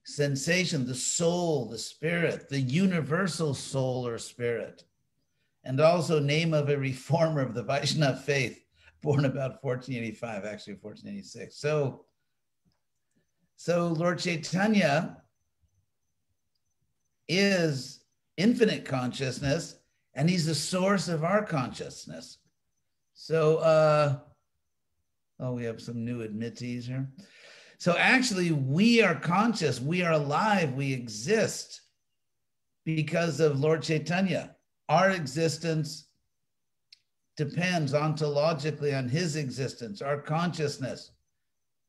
sensation, the soul, the spirit, the universal soul or spirit, and also name of a reformer of the Vaishnava faith, born about 1485, actually 1486. So Lord Chaitanya is infinite consciousness, and he's the source of our consciousness. So, we have some new admittees here. So actually, we are conscious, we are alive, we exist because of Lord Chaitanya. Our existence depends ontologically on his existence. Our consciousness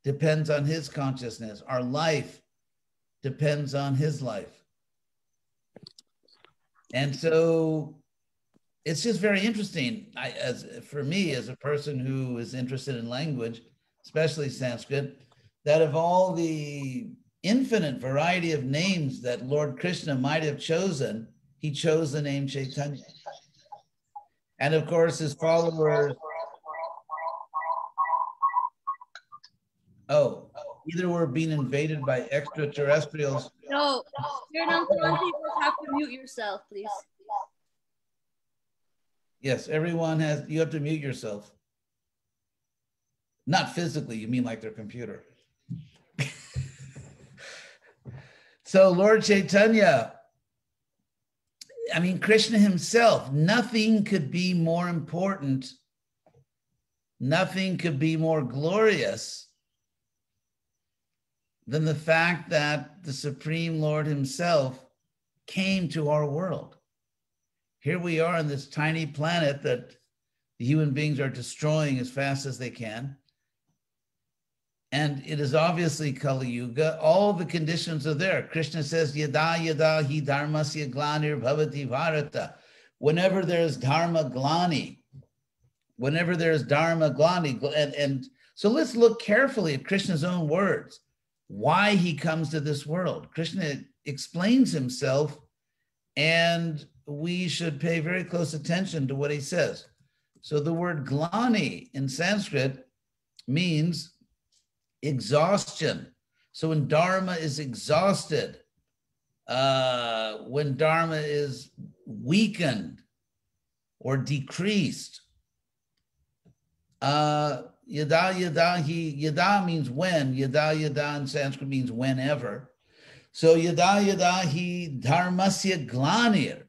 depends on his consciousness. Our life depends on his life. And so it's just very interesting. For me, as a person who is interested in language, especially Sanskrit, that of all the infinite variety of names that Lord Krishna might have chosen, he chose the name Chaitanya. And of course, his followers, either we're being invaded by extraterrestrials. No, you're not telling people have to mute yourself, please. Yes, everyone has, you have to mute yourself. Not physically, you mean like their computer. So Lord Chaitanya, I mean, Krishna himself, nothing could be more important, nothing could be more glorious than the fact that the Supreme Lord himself came to our world. Here we are on this tiny planet that the human beings are destroying as fast as they can. And it is obviously Kali Yuga. All the conditions are there. Krishna says, Yada yada hi dharmasya glanir bhavati bharata. Whenever there's dharma glani, and so let's look carefully at Krishna's own words, why he comes to this world. Krishna explains himself, and we should pay very close attention to what he says. So the word glani in Sanskrit means exhaustion. So when dharma is exhausted, when dharma is weakened or decreased, yada means when, yada in Sanskrit means whenever. So yada hi dharmasya glanir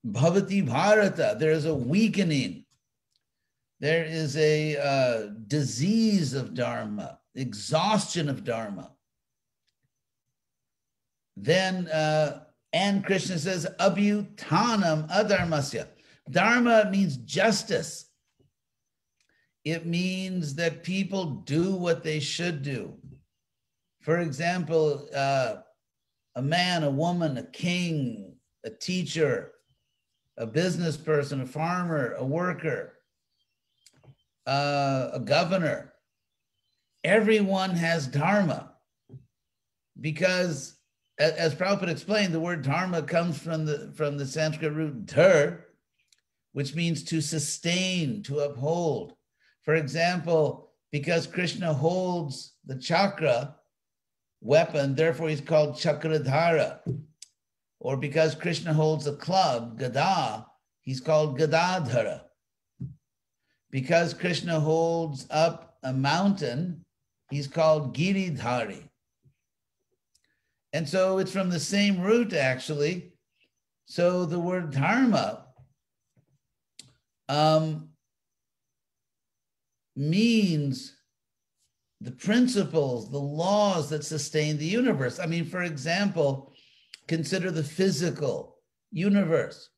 bhavati bharata, there is a weakening. There is a disease of dharma, exhaustion of dharma. Then, and Krishna says, abhyutanam adharmasya. Dharma means justice. It means that people do what they should do. For example, a man, a woman, a king, a teacher, a business person, a farmer, a worker, a governor. Everyone has dharma because, as Prabhupada explained, the word dharma comes from the Sanskrit root dhar, which means to sustain, to uphold. For example, because Krishna holds the chakra weapon, therefore he's called Chakradhara. Or because Krishna holds a club, Gada, he's called Gadadhara. Because Krishna holds up a mountain, he's called Giridhari. And so it's from the same root, actually. So the word dharma means the principles, the laws that sustain the universe. I mean, for example, consider the physical universe.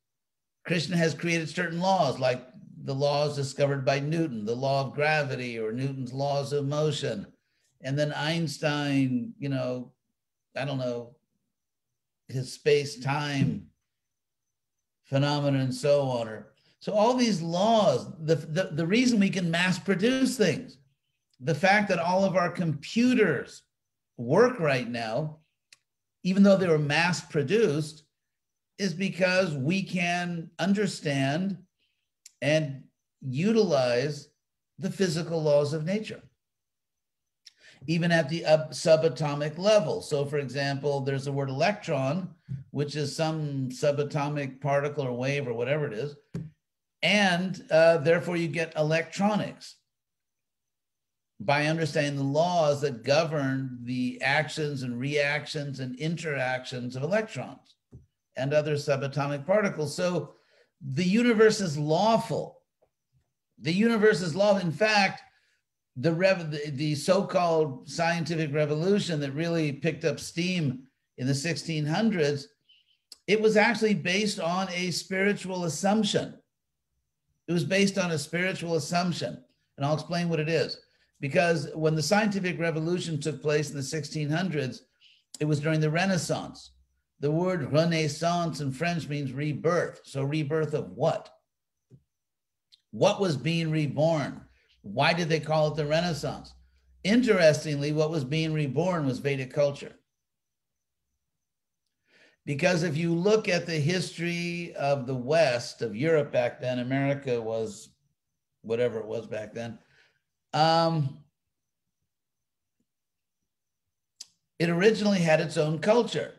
Krishna has created certain laws, like the laws discovered by Newton, the law of gravity or Newton's laws of motion. And then Einstein, his space-time phenomena and so on. So all these laws, the reason we can mass produce things, the fact that all of our computers work right now, even though they were mass produced, is because we can understand and utilize the physical laws of nature. even at the subatomic level. So for example, there's the word electron, which is some subatomic particle or wave or whatever it is. And therefore you get electronics by understanding the laws that govern the actions and reactions and interactions of electrons and other subatomic particles. So the universe is lawful. The universe is lawful. In fact, the so-called scientific revolution that really picked up steam in the 1600s, it was actually based on a spiritual assumption. It was based on a spiritual assumption. And I'll explain what it is. Because when the scientific revolution took place in the 1600s, it was during the Renaissance. The word Renaissance in French means rebirth. So rebirth of what? What was being reborn? Why did they call it the Renaissance? Interestingly, what was being reborn was Vedic culture. Because if you look at the history of the West, of Europe back then, America was whatever it was back then, it originally had its own culture,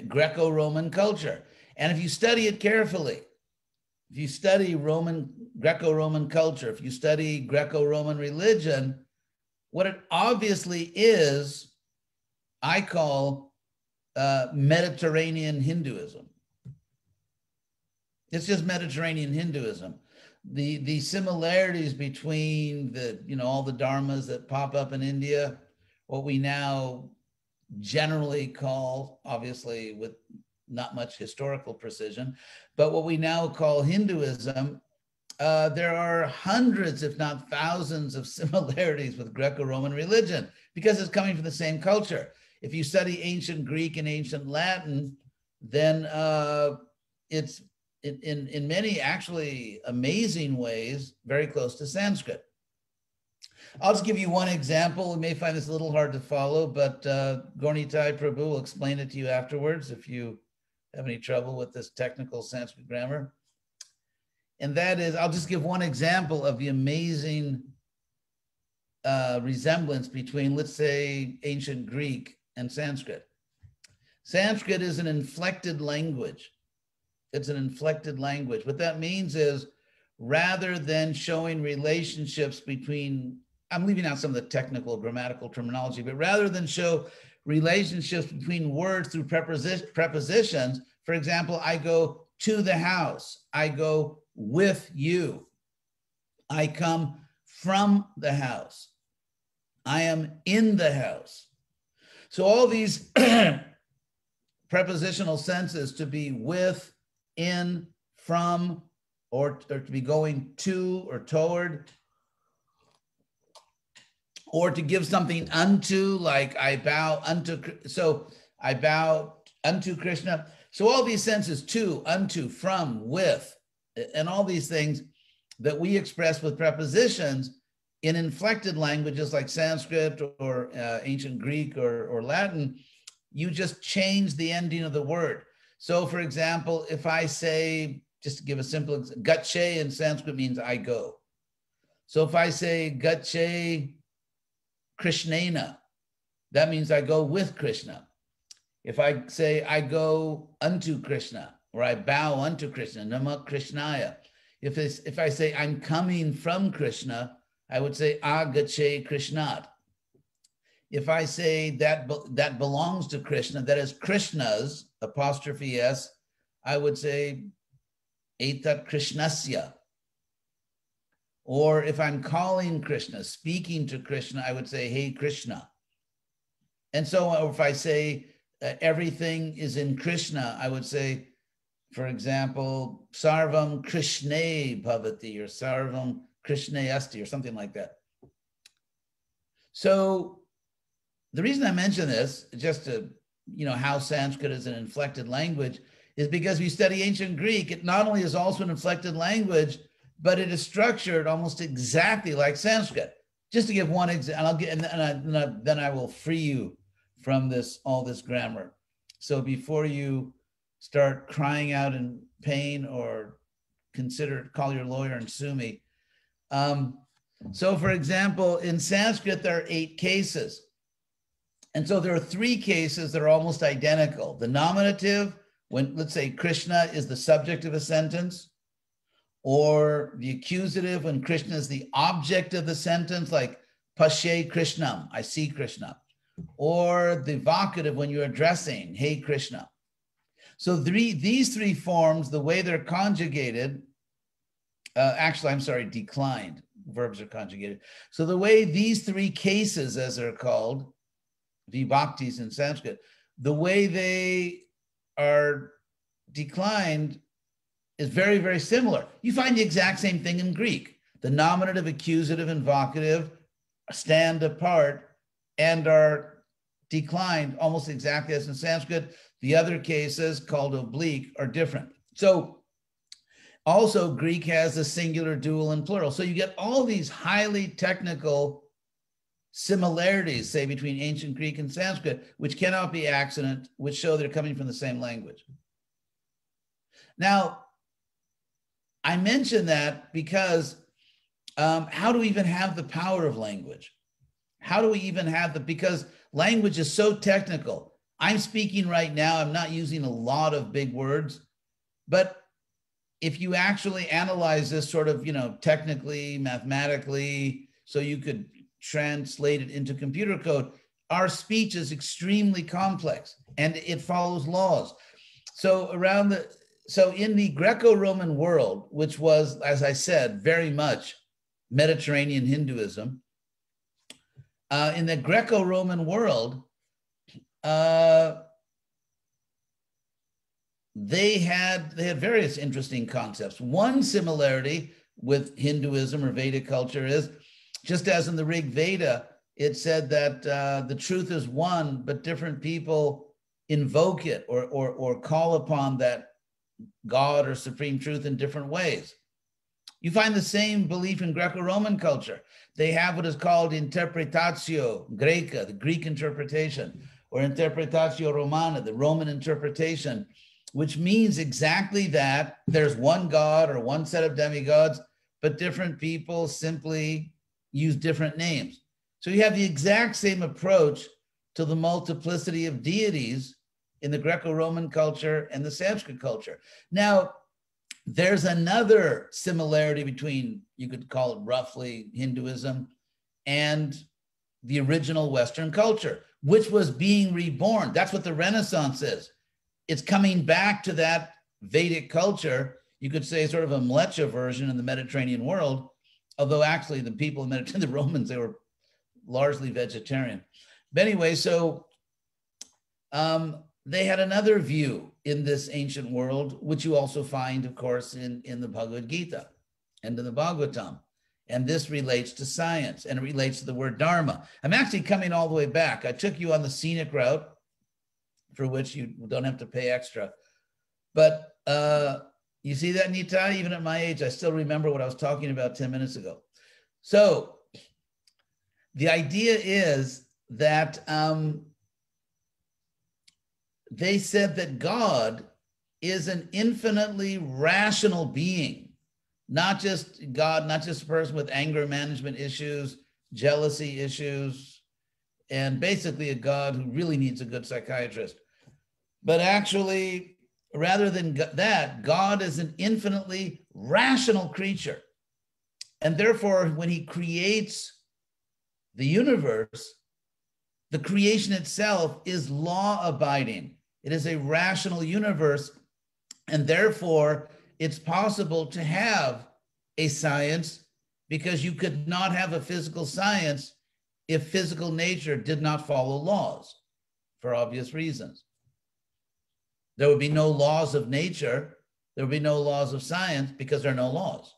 Greco-Roman culture. And if you study it carefully, if you study Greco-Roman culture, if you study Greco-Roman religion, what it obviously is, I call Mediterranean Hinduism. It's just Mediterranean Hinduism. The similarities between all the dharmas that pop up in India, what we now generally call, obviously with not much historical precision, but what we now call Hinduism, there are hundreds, if not thousands, of similarities with Greco-Roman religion because it's coming from the same culture. If you study ancient Greek and ancient Latin, then it's in many actually amazing ways very close to Sanskrit. I'll just give you one example. You may find this a little hard to follow, but Gornitai Prabhu will explain it to you afterwards if you have any trouble with this technical Sanskrit grammar. And that is, I'll just give one example of the amazing resemblance between, let's say, ancient Greek and Sanskrit. Sanskrit is an inflected language. It's an inflected language. What that means is, rather than showing relationships between, I'm leaving out some of the technical grammatical terminology, but rather than show relationships between words through prepositions, for example, I go to the house, I go with you, I come from the house, I am in the house. So all these prepositional senses, to be with, in, from, or to be going to or toward, or to give something unto, like I bow unto, so I bow unto Krishna. So all these senses, to, unto, from, with, and all these things that we express with prepositions in inflected languages like Sanskrit or ancient Greek or Latin, you just change the ending of the word. So for example, if I say, just to give a simple example, gache in Sanskrit means I go. So if I say gache Krishnena, that means I go with Krishna. If I say I go unto Krishna, or I bow unto Krishna, Nama Krishnaya. If I say I'm coming from Krishna, I would say agache Krishnat. If I say that belongs to Krishna, that is Krishna's, apostrophe S, I would say etat Krishnasya. Or if I'm calling Krishna, speaking to Krishna, I would say, hey, Krishna. And so if I say everything is in Krishna, I would say, for example, sarvam Krishne bhavati, or sarvam Krishne asti, or something like that. So the reason I mention this, just to, how Sanskrit is an inflected language, is because we study ancient Greek. It not only is also an inflected language, but it is structured almost exactly like Sanskrit. Just to give one example, then I will free you from all this grammar. So before you start crying out in pain or call your lawyer and sue me, So for example, in Sanskrit, there are 8 cases. And so there are 3 cases that are almost identical. The nominative, when let's say Krishna is the subject of a sentence, or the accusative when Krishna is the object of the sentence, like Pashe Krishnam, I see Krishna, or the vocative when you're addressing, hey Krishna. So these 3 forms, the way they're conjugated, declined, verbs are conjugated. So the way these 3 cases, as they're called, vibhaktis in Sanskrit, the way they are declined is very, very similar. You find the exact same thing in Greek. The nominative, accusative, and vocative stand apart and are declined almost exactly as in Sanskrit. The other cases, called oblique, are different. So also Greek has a singular, dual, and plural. So you get all these highly technical similarities, say, between ancient Greek and Sanskrit, which cannot be accident, which show they're coming from the same language. Now, I mention that because how do we even have the power of language? How do we even have because language is so technical. I'm speaking right now, I'm not using a lot of big words, but if you actually analyze this sort of, technically, mathematically, so you could translate it into computer code, our speech is extremely complex and it follows laws. So in the Greco-Roman world, which was, as I said, very much Mediterranean Hinduism, in the Greco-Roman world, they had various interesting concepts. One similarity with Hinduism or Vedic culture is, just as in the Rig Veda, it said that the truth is one, but different people invoke it or call upon that God or supreme truth in different ways. You find the same belief in Greco-Roman culture. They have what is called interpretatio Graeca, the Greek interpretation, or interpretatio Romana, the Roman interpretation, which means exactly that. There's one God or one set of demigods, but different people simply use different names. So you have the exact same approach to the multiplicity of deities in the Greco-Roman culture and the Sanskrit culture. Now, there's another similarity between, you could call it roughly, Hinduism and the original Western culture, which was being reborn. That's what the Renaissance is. It's coming back to that Vedic culture. You could say sort of a Mleccha version in the Mediterranean world, although actually the people in the Mediterranean, the Romans, they were largely vegetarian. But anyway, so they had another view in this ancient world, which you also find, of course, in the Bhagavad Gita and in the Bhagavatam. And this relates to science, and it relates to the word dharma. I'm actually coming all the way back. I took you on the scenic route, for which you don't have to pay extra. But you see that, Nita? Even at my age, I still remember what I was talking about 10 minutes ago. So the idea is that they said that God is an infinitely rational being, not just God, not just a person with anger management issues, jealousy issues, and basically a God who really needs a good psychiatrist. But actually, rather than that, God is an infinitely rational creature. And therefore, when he creates the universe, the creation itself is law-abiding. It is a rational universe, and therefore it's possible to have a science, because you could not have a physical science if physical nature did not follow laws, for obvious reasons. There would be no laws of nature, there would be no laws of science, because there are no laws.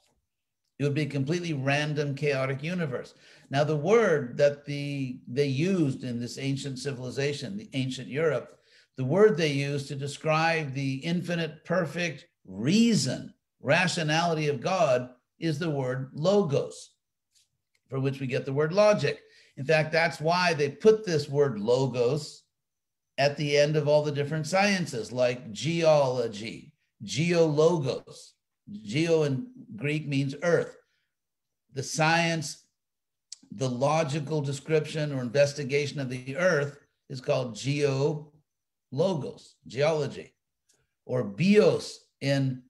It would be a completely random, chaotic universe. Now, the word that they used in this ancient civilization, the ancient Europe, the word they used to describe the infinite, perfect reason, rationality of God is the word logos, for which we get the word logic. In fact, that's why they put this word logos at the end of all the different sciences, like geology, geologos. Geo in Greek means earth. The science the logical description or investigation of the earth is called geologos, geology, or bios in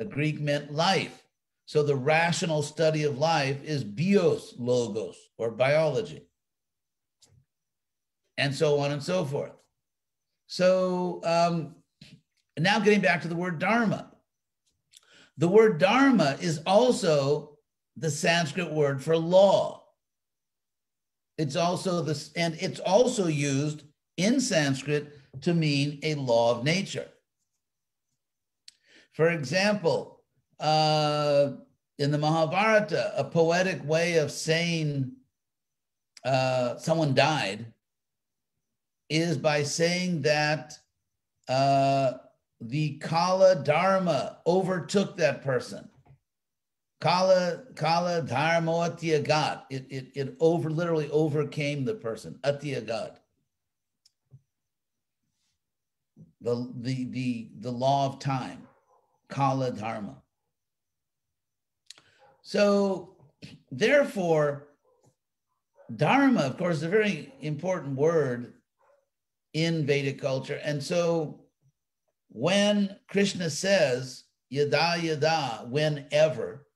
Greek meant life. So the rational study of life is bios logos, or biology, and so on and so forth. So now getting back to the word dharma. The word dharma is also the Sanskrit word for law. It's also this, and it's also used in Sanskrit to mean a law of nature. For example, in the Mahabharata, a poetic way of saying someone died is by saying that the Kala Dharma overtook that person. Kala Dharma Atyagat. It literally overcame the person. Atyagat. The law of time. Kala Dharma. So therefore, Dharma, of course, is a very important word in Vedic culture. And so when Krishna says, yada yada, whenever,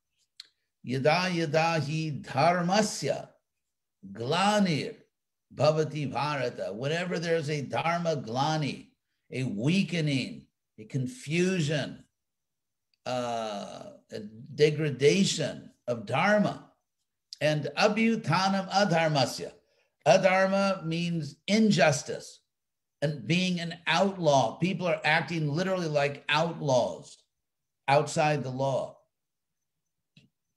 yada yada hi dharmasya glanir bhavati bharata, whenever there's a dharma glani, a weakening, a confusion, a degradation of dharma, and abhyutanam adharmasya. Adharma means injustice and being an outlaw. People are acting literally like outlaws outside the law.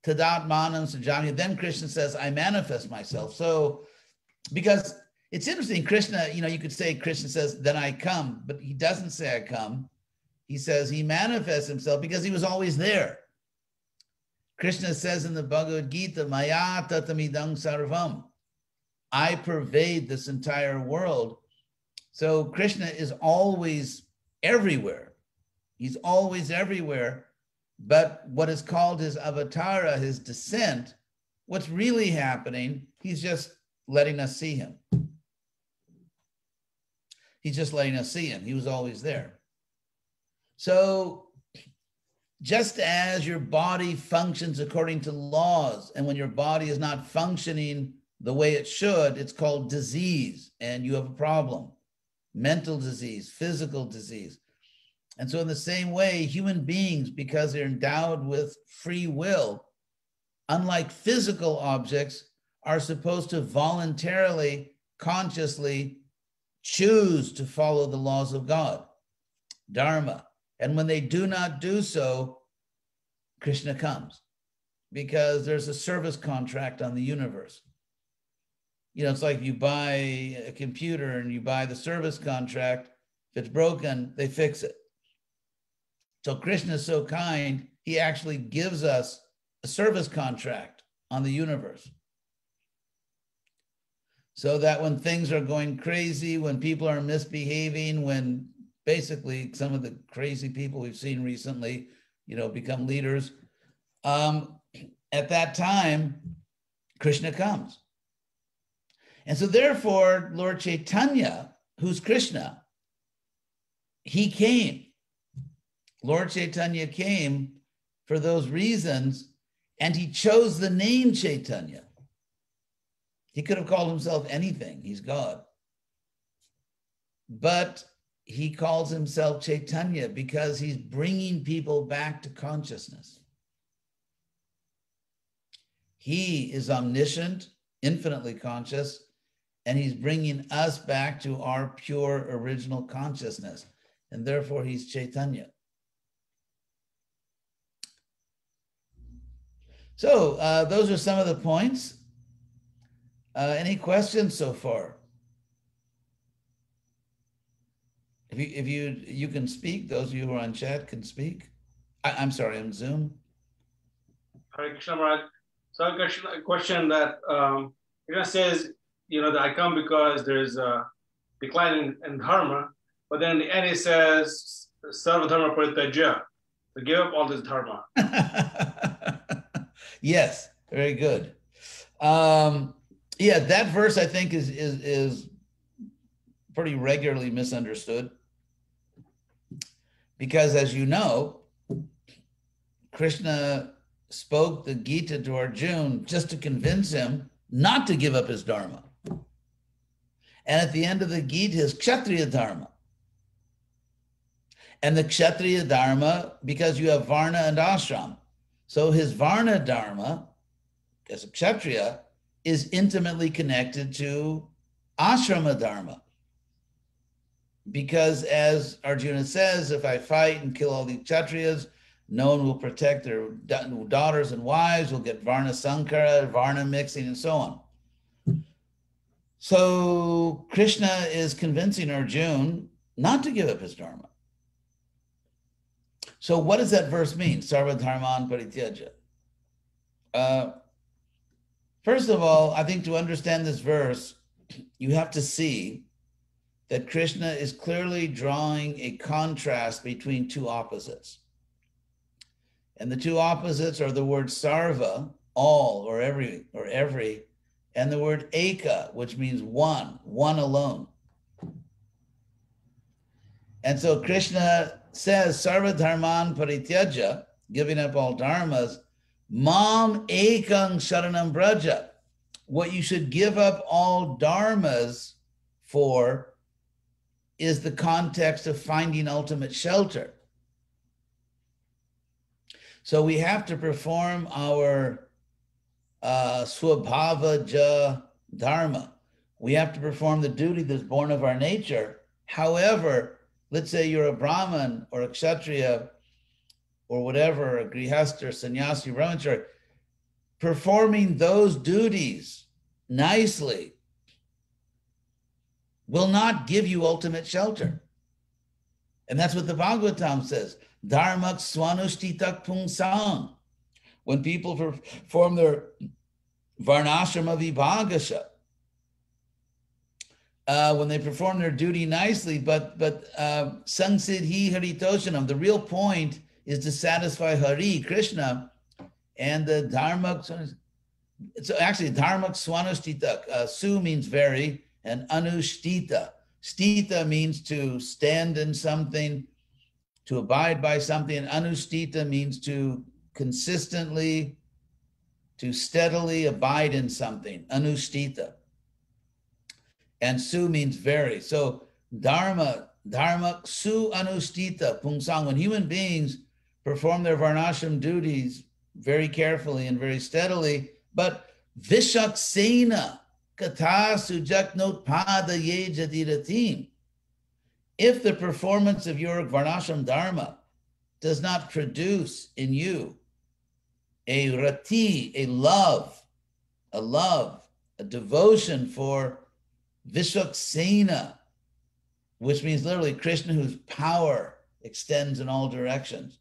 Tadat manam sajami. Then Krishna says, I manifest myself. So, because it's interesting, Krishna, you could say Krishna says, then I come, but he doesn't say I come. He says he manifests himself because he was always there. Krishna says in the Bhagavad Gita, Maya tatamidang sarvam. I pervade this entire world. So Krishna is always everywhere. He's always everywhere. But what is called his avatara, his descent, what's really happening, he's just letting us see him. He's just letting us see him. He was always there. So just as your body functions according to laws, and when your body is not functioning the way it should, it's called disease, and you have a problem. Mental disease, physical disease. And so in the same way, human beings, because they're endowed with free will, unlike physical objects, are supposed to voluntarily, consciously choose to follow the laws of God, dharma. And when they do not do so, Krishna comes, because there's a service contract on the universe. It's like you buy a computer and you buy the service contract. If it's broken, they fix it. So Krishna is so kind, he actually gives us a service contract on the universe. So that when things are going crazy, when people are misbehaving, when basically some of the crazy people we've seen recently, become leaders, at that time, Krishna comes. And so therefore, Lord Caitanya, who's Krishna, he came. Lord Caitanya came for those reasons, and he chose the name Caitanya. He could have called himself anything. He's God. But he calls himself Caitanya because he's bringing people back to consciousness. He is omniscient, infinitely conscious, and he's bringing us back to our pure original consciousness. And therefore, he's Caitanya. So those are some of the points. Any questions so far? If you can speak, those of you who are on chat can speak. I'm sorry, on Zoom. Hare Krishna Maharaj. So a question that Krishna says, that I come because there's a decline in dharma, but then in the end he says, Sarva dharma parityajya, to give up all this dharma. Yes, very good. Yeah, that verse I think is pretty regularly misunderstood, because as you know, Krishna spoke the Gita to Arjuna just to convince him not to give up his dharma. And at the end of the Gita is Kshatriya dharma. And the Kshatriya dharma, because you have Varna and Ashram. So his Varna dharma, as a Kshatriya, is intimately connected to Ashrama dharma. Because as Arjuna says, if I fight and kill all the Kshatriyas, no one will protect their daughters and wives, will get Varna Sankara, Varna mixing, and so on. So Krishna is convincing Arjuna not to give up his dharma. So what does that verse mean? Sarva dharman parityaja. First of all, I think to understand this verse, you have to see that Krishna is clearly drawing a contrast between two opposites. And the two opposites are the word sarva, all or every, and the word eka, which means one alone. And so Krishna says, sarva dharman parityaja, giving up all dharmas, mam ekang sharanam braja. What you should give up all dharmas for is the context of finding ultimate shelter. So we have to perform our swabhavaja dharma. We have to perform the duty that's born of our nature. However, let's say you're a Brahmin or a Kshatriya or whatever, a Grihastha or Sannyasi, Brahmachari, performing those duties nicely will not give you ultimate shelter. And that's what the Bhagavatam says. Dharmak swanushtitak pungsang. When people perform their varnashrama vibhagasha, when they perform their duty nicely, but sangsidhi haritoshanam, the real point is to satisfy Hari, Krishna, and the dharmak, so actually dharmak swanushtitak, su means very, and anushtita. Stita means to stand in something, to abide by something, and anushtita means to consistently, to steadily abide in something, anushtita. And su means very. So dharma su anushtita pungsang. When human beings perform their varnashram duties very carefully and very steadily, but vishaksena katha sujaknot pada ye jadiratim. If the performance of your varnashram dharma does not produce in you a rati, a love, a devotion for Vishaksena, which means literally Krishna, whose power extends in all directions.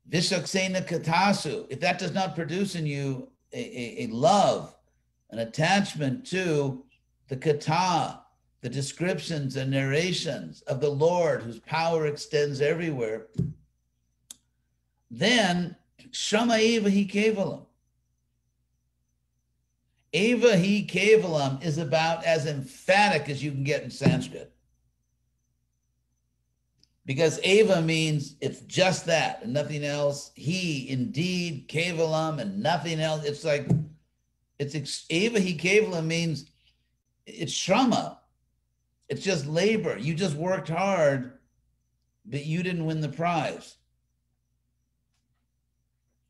Vishaksena katasu, if that does not produce in you a love, an attachment to the kata, the descriptions and narrations of the Lord, whose power extends everywhere, then Shama eva hi kevalam. Eva hi kevalam is about as emphatic as you can get in Sanskrit. Because eva means it's just that and nothing else. He, indeed, kevalam, and nothing else. It's like, eva hi kevalam means it's shrama. It's just labor. You just worked hard, but you didn't win the prize.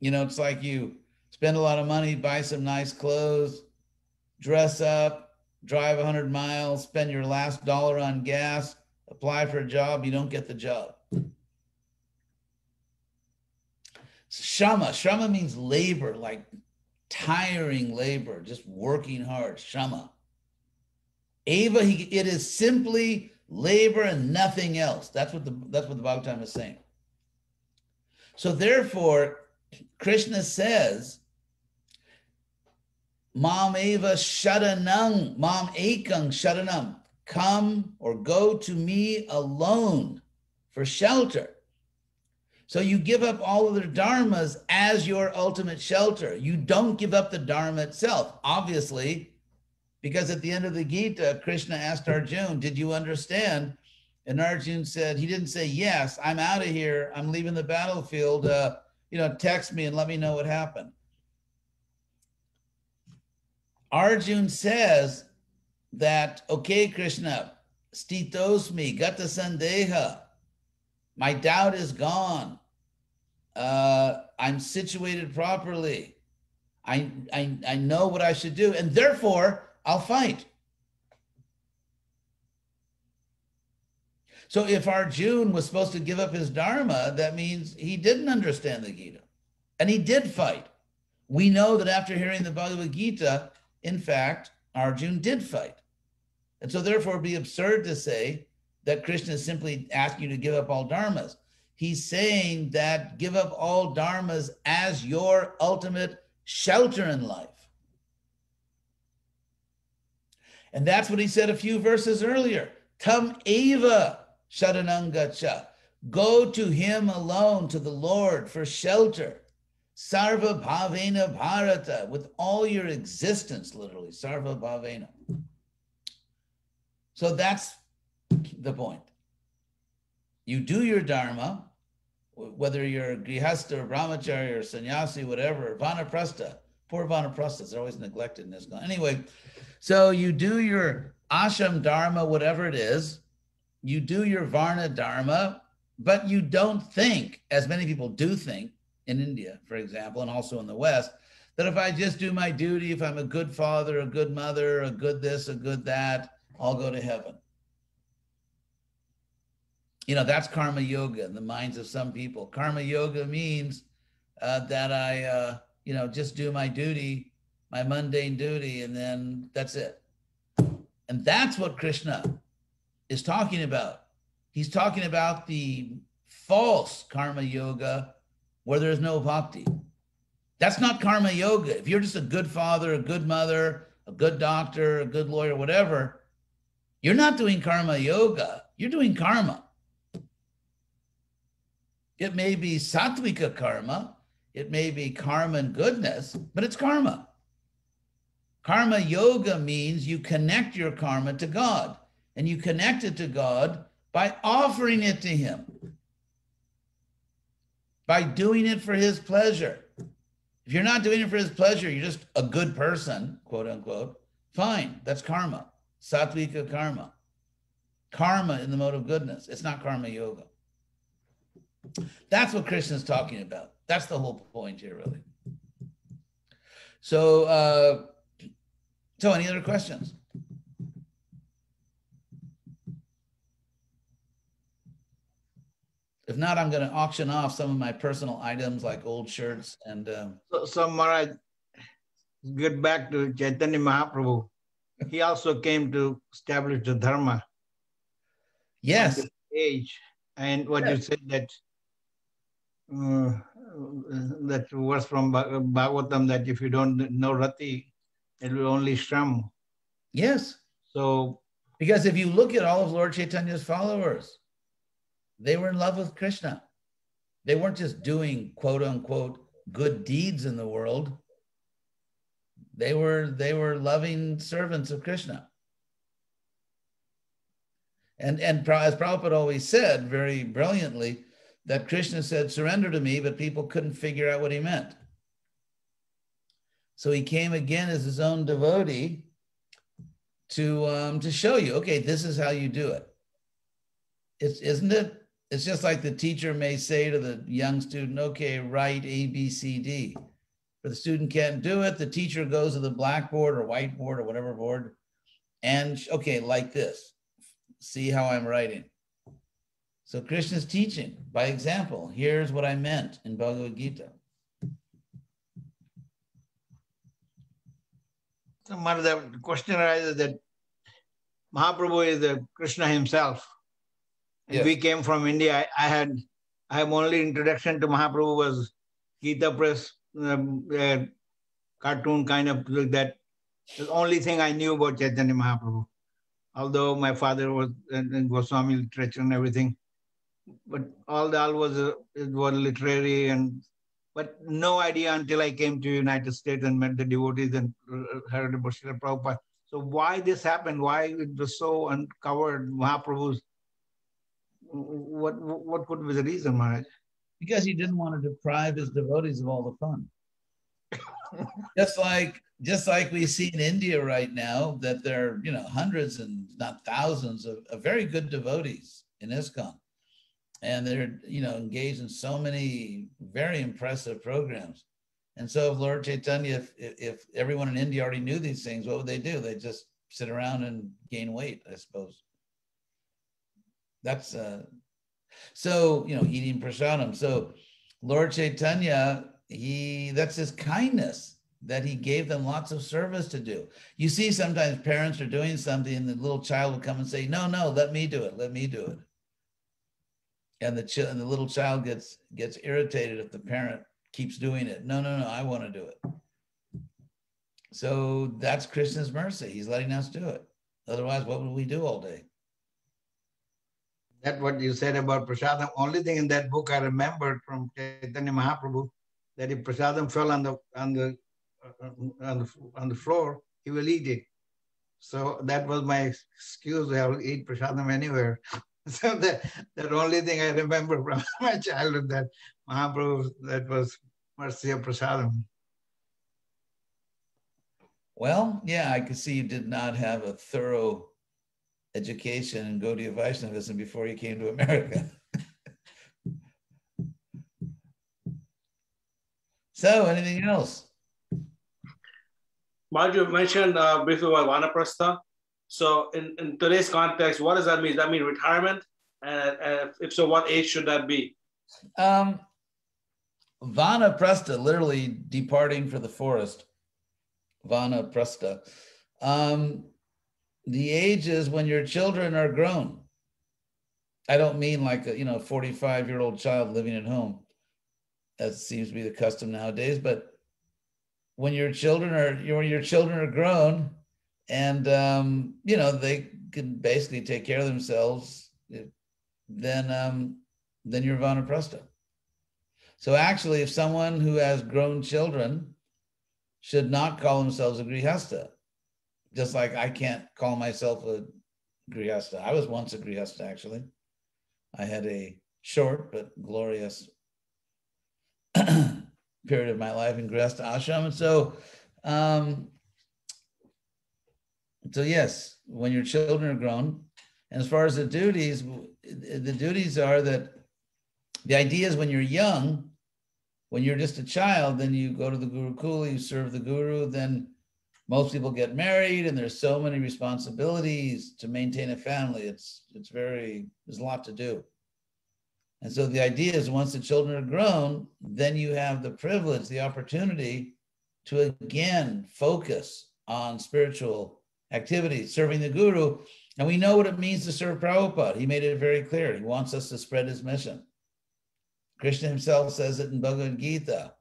You know, it's like you spend a lot of money, buy some nice clothes, dress up, drive 100 miles, spend your last dollar on gas, apply for a job, you don't get the job. Shama means labor, like tiring labor, just working hard, shama. Eva, it is simply labor and nothing else. That's what the Bhagavatam is saying. So therefore, Krishna says, Mam eva sharanam, mam ekang sharanam, come or go to me alone for shelter. So you give up all of their dharmas as your ultimate shelter. You don't give up the dharma itself. Obviously, Because at the end of the Gita, Krishna asked Arjuna, did you understand? And Arjuna said, he didn't say, yes, I'm out of here. I'm leaving the battlefield. Text me and let me know what happened. Arjuna says that, okay, Krishna, stitosmi, gata sandeha, my doubt is gone. I'm situated properly. I know what I should do, and therefore I'll fight. So if Arjuna was supposed to give up his dharma, that means he didn't understand the Gita, and he did fight. We know that after hearing the Bhagavad Gita, in fact, Arjuna did fight. And so therefore it'd be absurd to say that Krishna is simply asking you to give up all dharmas. He's saying that give up all dharmas as your ultimate shelter in life. And that's what he said a few verses earlier. Tam eva sharanam gacha. Go to him alone, to the Lord, for shelter. Sarva bhavena bharata, with all your existence, literally. Sarva bhavena. So that's the point. You do your dharma, whether you're grihastha or brahmachari or sannyasi, whatever, vanaprastha. Poor vanaprasthas are always neglected in this. Anyway, so you do your ashram dharma, whatever it is. You do your varna dharma, but you don't think, as many people do think in India, for example, and also in the West, that if I just do my duty, if I'm a good father, a good mother, a good this, a good that, I'll go to heaven. That's karma yoga in the minds of some people. Karma yoga means that I, just do my duty, my mundane duty, and then that's it. And that's what Krishna is talking about. He's talking about the false karma yoga where there's no bhakti. That's not karma yoga. If you're just a good father, a good mother, a good doctor, a good lawyer, whatever, you're not doing karma yoga. You're doing karma. It may be sattvika karma. It may be karma and goodness, but it's karma. Karma yoga means you connect your karma to God, and you connect it to God by offering it to him, by doing it for his pleasure. If you're not doing it for his pleasure, you're just a good person, quote unquote, fine, that's karma, sattvika karma. Karma in the mode of goodness. It's not karma yoga. That's what Krishna's talking about. That's the whole point here, really. So any other questions? If not, I'm going to auction off some of my personal items like old shirts and... So Maharaj, get back to Chaitanya Mahaprabhu. He also came to establish the dharma. Yes. At this age. And what you said that that verse from Bhagavatam that if you don't know Rati, it will only Shram. Yes. So, because if you look at all of Lord Chaitanya's followers, they were in love with Krishna. They weren't just doing quote unquote good deeds in the world. They were loving servants of Krishna. And as Prabhupada always said very brilliantly, that Krishna said, surrender to me, but people couldn't figure out what he meant. So he came again as his own devotee to show you, okay, this is how you do it. Isn't it? It's just like the teacher may say to the young student, okay, write A, B, C, D. But the student can't do it. The teacher goes to the blackboard or whiteboard or whatever board and, okay, like this. See how I'm writing. So Krishna's teaching by example. Here's what I meant in Bhagavad Gita. So the question arises that Mahaprabhu is the Krishna himself. And Yes. we came from India. I have only introduction to Mahaprabhu was Gita Press cartoon kind of like that. The only thing I knew about Chaitanya Mahaprabhu. Although my father was in Goswami literature and everything, but all was literary but no idea until I came to United States and met the devotees and heard about Srila Prabhupada. So why this happened? Why it was so uncovered? Mahaprabhu's, what could be the reason, Maharaj? Because he didn't want to deprive his devotees of all the fun. just like we see in India right now, that there are, hundreds and not thousands of very good devotees in ISKCON. And they're, engaged in so many very impressive programs. And so if Lord Chaitanya, if everyone in India already knew these things, what would they do? They'd just sit around and gain weight, I suppose. That's, so, eating prasadam. So Lord Chaitanya, that's his kindness, that he gave them lots of service to do. You see, sometimes parents are doing something and the little child will come and say, no, let me do it. Let me do it. And the little child gets irritated if the parent keeps doing it. No, I want to do it. So that's Krishna's mercy. He's letting us do it. Otherwise, what would we do all day? That's what you said about prasadam. Only thing in that book I remembered from Caitanya Mahaprabhu, that if prasadam fell on the floor, he will eat it. So that was my excuse. I will eat prasadam anywhere. So that only thing I remember from my childhood, that Mahaprabhu, that was mercy of prasadam. Well, yeah, I could see you did not have a thorough education in Gaudiya Vaishnavism before you came to America. So, anything else? Maharaj, you mentioned briefly about Vanaprastha. So in today's context, what does that mean? Does that mean retirement? And if so, what age should that be? Vanaprastha, literally departing for the forest. Vanaprastha. The age is when your children are grown. I don't mean like a 45-year-old child living at home. That seems to be the custom nowadays. But when your children are grown, and they can basically take care of themselves, then you're Vanaprastha. So actually, if someone who has grown children should not call themselves a grihastha, just like I can't call myself a grihastha. I was once a grihastha, actually. I had a short but glorious period of my life in grihastha ashram. And so yes, when your children are grown, and as far as the duties are that the idea is when you're young, when you're just a child, then you go to the Gurukula, you serve the Guru, then most people get married and there's so many responsibilities to maintain a family. There's a lot to do. And so the idea is once the children are grown, then you have the privilege, the opportunity to again focus on spiritual activities, serving the Guru. And we know what it means to serve Prabhupada. He made it very clear. He wants us to spread his mission. Krishna himself says it in Bhagavad Gita,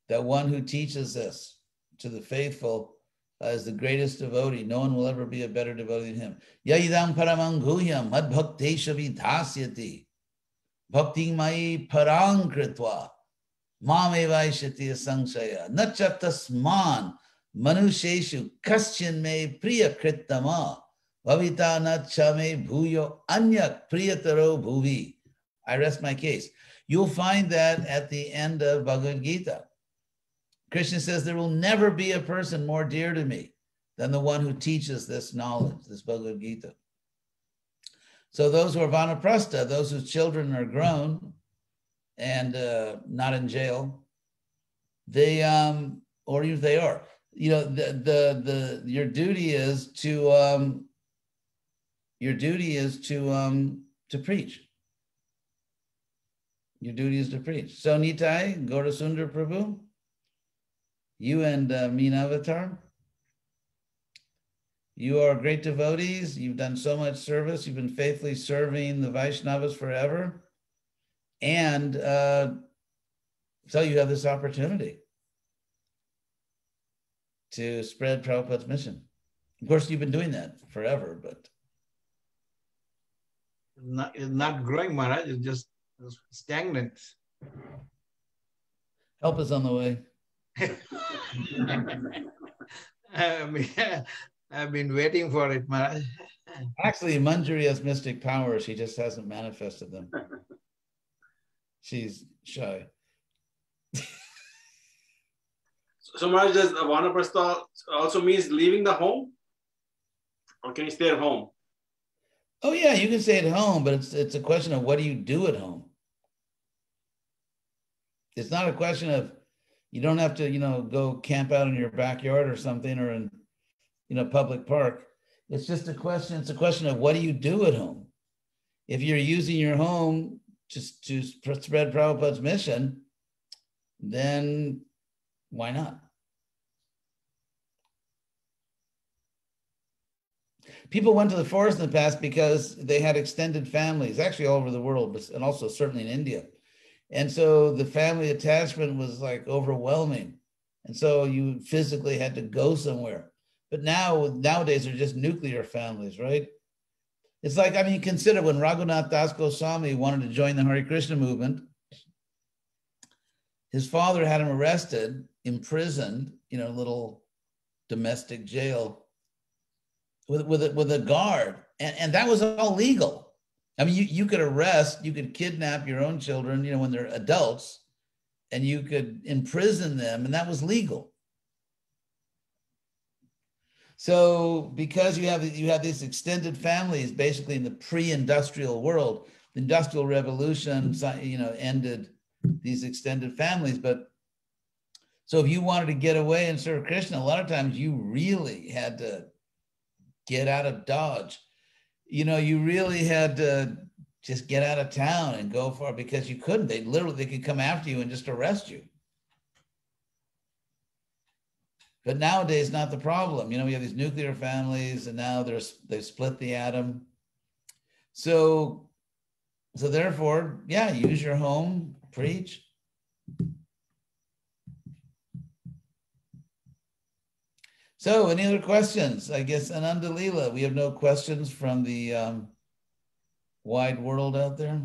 that one who teaches this to the faithful is the greatest devotee. No one will ever be a better devotee than him. Yaidam paramang guhyam mad bhaktesha vidhasyati bhakti mai parang kritva mamevaishati asankshaya nacha tasman manusheshu kaschin me priya kritama bhavita nacha me bhuyo anyak priyataro bhuvi. I rest my case. You'll find that at the end of Bhagavad Gita. Krishna says there will never be a person more dear to me than the one who teaches this knowledge, this Bhagavad Gita. So those who are Vanaprastha, those whose children are grown and not in jail, they or even if they are, your duty is to preach. Your duty is to preach. So Nitai, go to Sundar Prabhu. You and Meenavatar. You are great devotees. You've done so much service. You've been faithfully serving the Vaishnavas forever. And so you have this opportunity to spread Prabhupada's mission. Of course, you've been doing that forever, but it's not growing, Maharaj. It's just stagnant. Help is on the way. I've been waiting for it, Maharaj. Actually, Manjari has mystic powers. She just hasn't manifested them. She's shy. So Maharaj, does Vanaprastha also means leaving the home? Or can you stay at home? Oh yeah, you can stay at home, but it's a question of what do you do at home? It's not a question of, you don't have to, go camp out in your backyard or something, or in, public park. It's just a question of what do you do at home? If you're using your home just to spread Prabhupada's mission, then why not? People went to the forest in the past because they had extended families, actually all over the world, but and also certainly in India. And so the family attachment was like overwhelming. And so you physically had to go somewhere. But nowadays they're just nuclear families, right? It's like, consider when Raghunath Das Goswami wanted to join the Hare Krishna movement, his father had him arrested, imprisoned, a little domestic jail with a guard. And that was all legal. You could arrest, you could kidnap your own children, when they're adults, and you could imprison them, and that was legal. So because you have these extended families, basically in the pre-industrial world, the Industrial Revolution, ended these extended families. But so if you wanted to get away and serve Krishna, a lot of times you really had to get out of Dodge. You really had to just get out of town and go for it, because you couldn't. They could come after you and just arrest you. But nowadays, not the problem. We have these nuclear families, and now they've split the atom. So therefore, yeah, use your home, preach. So any other questions? I guess Ananda Leela, we have no questions from the wide world out there.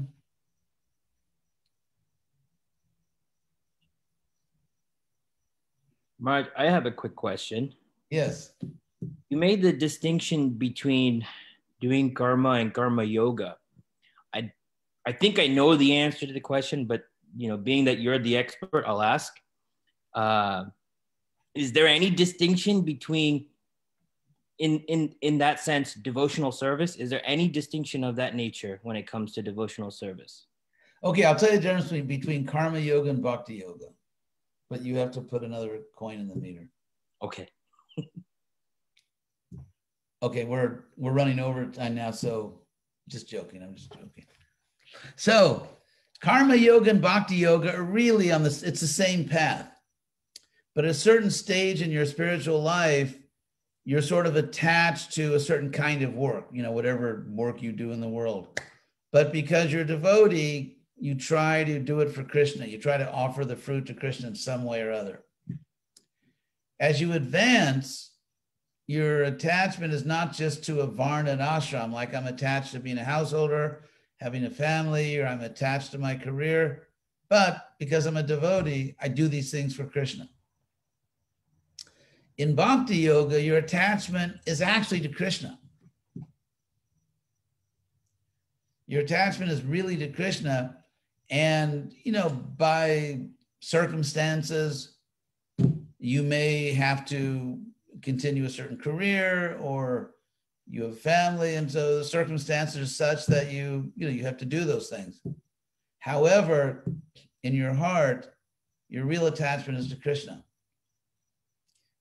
Mark, I have a quick question. Yes. You made the distinction between doing karma and karma yoga. I think I know the answer to the question, but being that you're the expert, I'll ask. Is there any distinction between, in that sense, devotional service? Is there any distinction of that nature when it comes to devotional service? Okay, I'll tell you the difference between karma yoga and bhakti yoga, but you have to put another coin in the meter. Okay. Okay, we're running over time now, so just joking. I'm just joking. So karma yoga and bhakti yoga are really it's the same path. But at a certain stage in your spiritual life, you're sort of attached to a certain kind of work, whatever work you do in the world. But because you're a devotee, you try to do it for Krishna. You try to offer the fruit to Krishna in some way or other. As you advance, your attachment is not just to a varna and ashram, like I'm attached to being a householder, having a family, or I'm attached to my career. But because I'm a devotee, I do these things for Krishna. In bhakti yoga, your attachment is actually to Krishna. Your attachment is really to Krishna. And, by circumstances, you may have to continue a certain career, or you have family. And so the circumstances are such that you have to do those things. However, in your heart, your real attachment is to Krishna.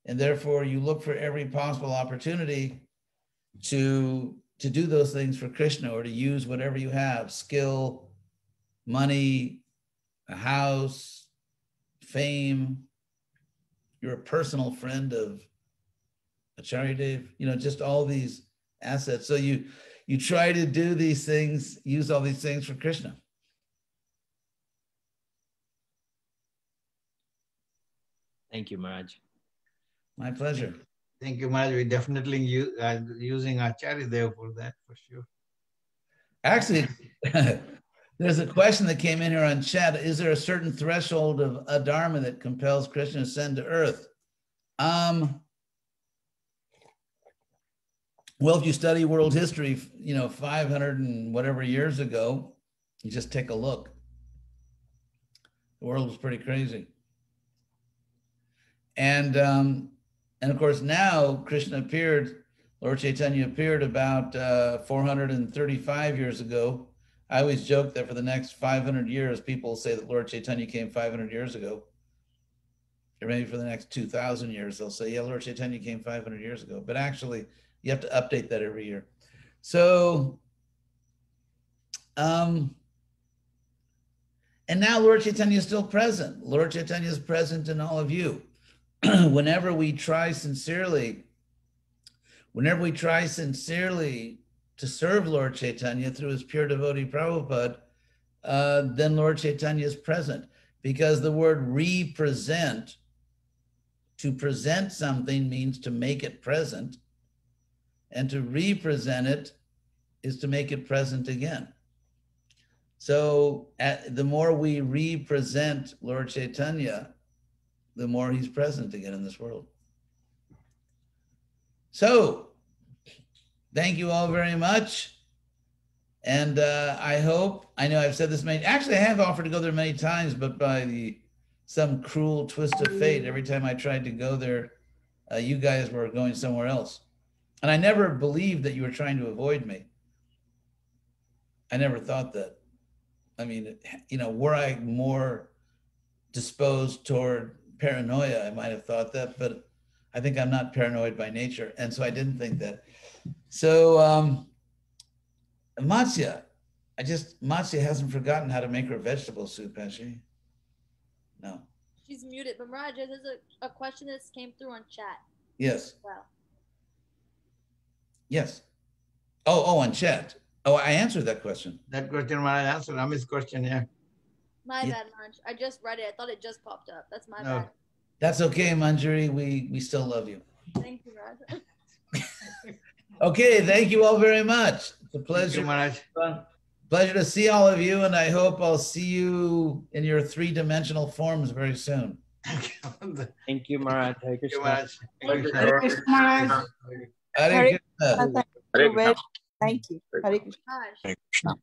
And therefore, you look for every possible opportunity to do those things for Krishna, or to use whatever you have, skill, money, a house, fame. You're a personal friend of Acharya Dev, just all these assets. So you try to do these things, use all these things for Krishna. Thank you, Maharaj. My pleasure. Thank you, Maharaj. We definitely using Acharya Dev for that, for sure. Actually, there's a question that came in here on chat. Is there a certain threshold of adharma that compels Krishna to send to earth? Well, if you study world history, 500 and whatever years ago, you just take a look. The world was pretty crazy. And of course, now Krishna appeared, Lord Chaitanya appeared about 435 years ago. I always joke that for the next 500 years, people will say that Lord Chaitanya came 500 years ago. Or maybe for the next 2,000 years, they'll say, yeah, Lord Chaitanya came 500 years ago. But actually, you have to update that every year. So, and now Lord Chaitanya is still present. Lord Chaitanya is present in all of you. Whenever we try sincerely to serve Lord Chaitanya through his pure devotee Prabhupada, then Lord Chaitanya is present, because the word represent, to present something means to make it present, and to represent it is to make it present again. So the more we represent Lord Chaitanya, the more he's present again in this world. So thank you all very much. And I know I've said this actually I have offered to go there many times, but by some cruel twist of fate, every time I tried to go there, you guys were going somewhere else. And I never believed that you were trying to avoid me. I never thought that. I mean, were I more disposed toward paranoia, I might have thought that, but I think I'm not paranoid by nature. And so I didn't think that. So Matsya, Matsya hasn't forgotten how to make her vegetable soup, has she? No. She's muted, but Maharaj, there's a question that came through on chat. Yes. Wow. Yes. Oh, on chat. Oh, I answered that question. That question, Maharaj, answered Amit's question, yeah. My bad, Maharaj. I just read it. I thought it just popped up. That's my bad. That's okay, Manjari. We still love you. Thank you, Maharaj. Okay, thank you all very much. It's a pleasure. Thank you, Maharaj. Pleasure to see all of you, and I hope I'll see you in your three-dimensional forms very soon. Thank you, Maharaj. Hare Krishna. Hare Krishna. Hare Krishna. Thank you. Hare Krishna. Maharaj.